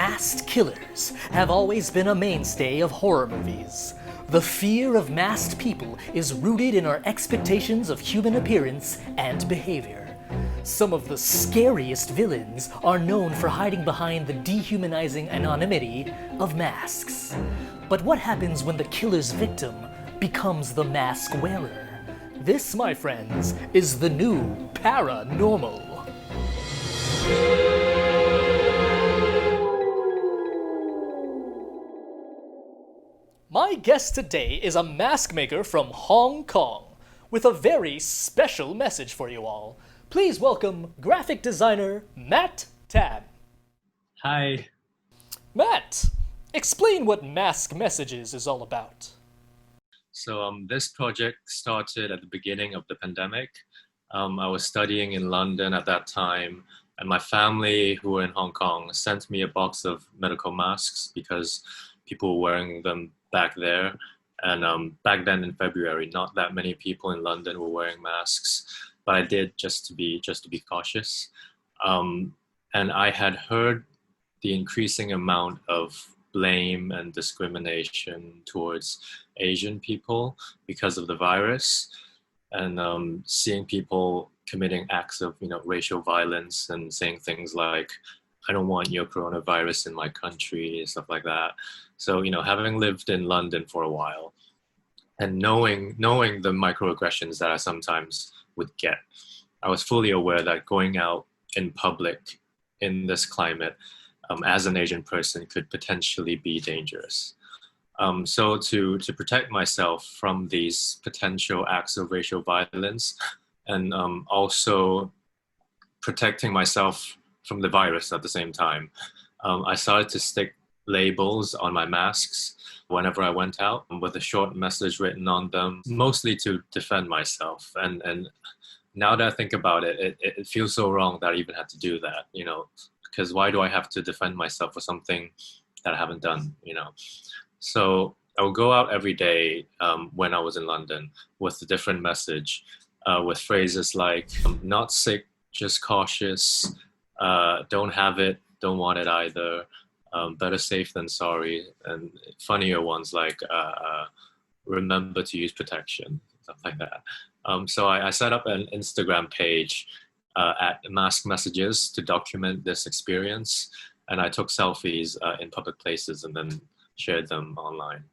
Masked killers have always been a mainstay of horror movies. The fear of masked people is rooted in our expectations of human appearance and behavior. Some of the scariest villains are known for hiding behind the dehumanizing anonymity of masks. But what happens when the killer's victim becomes the mask wearer? This, my friends, is the new paranormal. My guest today is a mask maker from Hong Kong with a very special message for you all. Please welcome graphic designer Matt Tam. Hi. Matt, explain what Mask Messages is all about. So this project started at the beginning of the pandemic. I was studying in London at that time, and my family who were in Hong Kong sent me a box of medical masks because people were wearing them back there. And back then in February, not that many people in London were wearing masks, but I did just to be cautious. And I had heard the increasing amount of blame and discrimination towards Asian people because of the virus, and seeing people committing acts of racial violence and saying things like, I don't want your coronavirus in my country and stuff like that. So having lived in London for a while and knowing the microaggressions that I sometimes would get, I was fully aware that going out in public in this climate as an Asian person could potentially be dangerous. So to protect myself from these potential acts of racial violence, and also protecting myself from the virus at the same time, I started to stick labels on my masks whenever I went out with a short message written on them, mostly to defend myself. And now that I think about it, it feels so wrong that I even had to do that, because why do I have to defend myself for something that I haven't done, So I would go out every day when I was in London with a different message, with phrases like, not sick, just cautious, don't have it, don't want it either, better safe than sorry, and funnier ones like, remember to use protection, stuff like that. So I set up an Instagram page at Mask Messages to document this experience, and I took selfies in public places and then shared them online.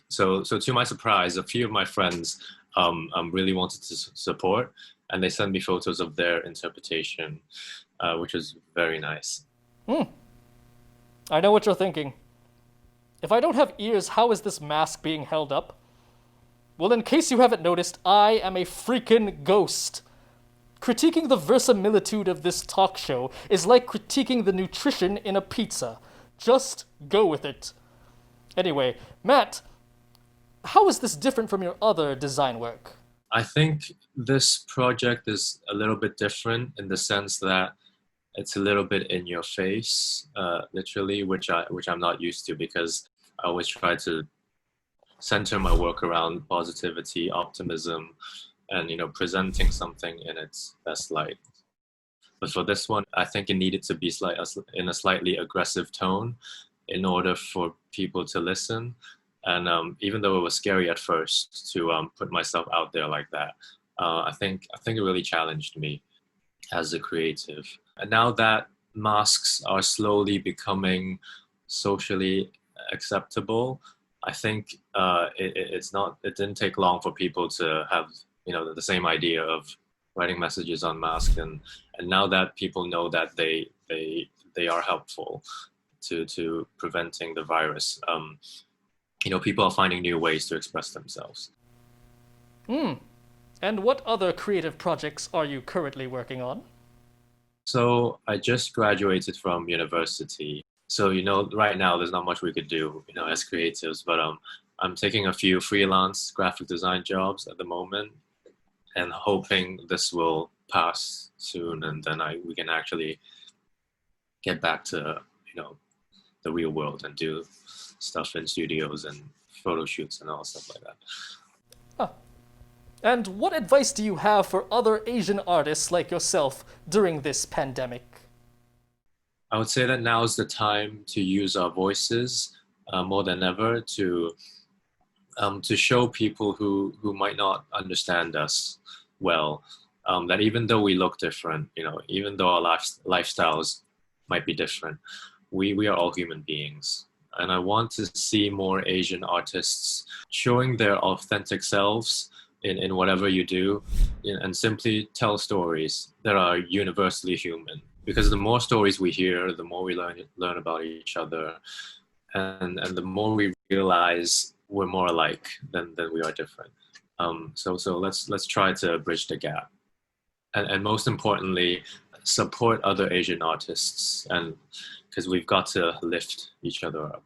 So to my surprise, a few of my friends really wanted to support, and they sent me photos of their interpretation, which was very nice. I know what you're thinking. If I don't have ears, how is this mask being held up? Well, in case you haven't noticed, I am a freaking ghost. Critiquing the verisimilitude of this talk show is like critiquing the nutrition in a pizza. Just go with it. Anyway, Matt, how is this different from your other design work? I think this project is a little bit different in the sense that it's a little bit in your face, literally, which I'm not used to, because I always try to center my work around positivity, optimism, and presenting something in its best light. But for this one, I think it needed to be in a slightly aggressive tone in order for people to listen. And even though it was scary at first to put myself out there like that, I think it really challenged me as a creative. And now that masks are slowly becoming socially acceptable, I think it didn't take long for people to have the same idea of writing messages on masks, and now that people know that they are helpful to preventing the virus, people are finding new ways to express themselves. And what other creative projects are you currently working on? So I just graduated from university. So, right now there's not much we could do, as creatives, but I'm taking a few freelance graphic design jobs at the moment and hoping this will pass soon, and then we can actually get back to, the real world and do stuff in studios and photo shoots and all stuff like that. And what advice do you have for other Asian artists like yourself during this pandemic? I would say that now is the time to use our voices more than ever to show people who might not understand us well that even though we look different, even though our lifestyles might be different, we are all human beings. And I want to see more Asian artists showing their authentic selves in whatever you do, and simply tell stories that are universally human. Because the more stories we hear, the more we learn about each other, and the more we realize we're more alike than we are different. So let's try to bridge the gap, and most importantly, support other Asian artists, and because we've got to lift each other up.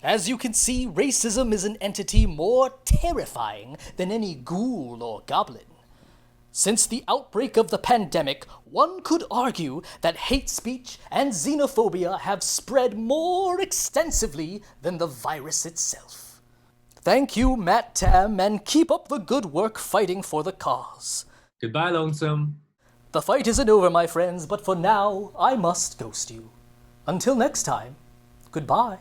As you can see, racism is an entity more terrifying than any ghoul or goblin. Since the outbreak of the pandemic, one could argue that hate speech and xenophobia have spread more extensively than the virus itself. Thank you, Matt Tam, and keep up the good work fighting for the cause. Goodbye, Lonesome. The fight isn't over, my friends, but for now, I must ghost you. Until next time, goodbye.